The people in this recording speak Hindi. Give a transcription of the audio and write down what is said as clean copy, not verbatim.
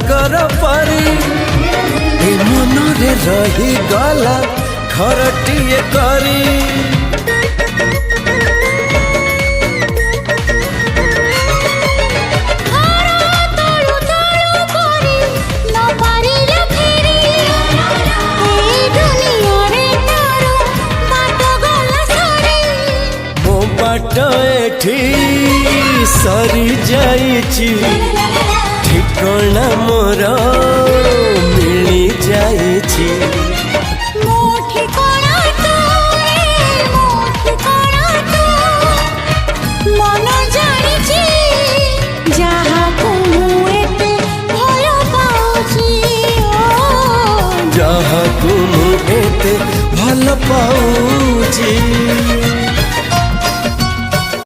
कर पारी ए मन रे रही गला खरटिए करी एठी सरी जाइछि ठिकना मोर मिली जाइछि मो ठिकना तो मन जानिछि जहा को एते भल पाउछि जहा को एते भल पाउछि।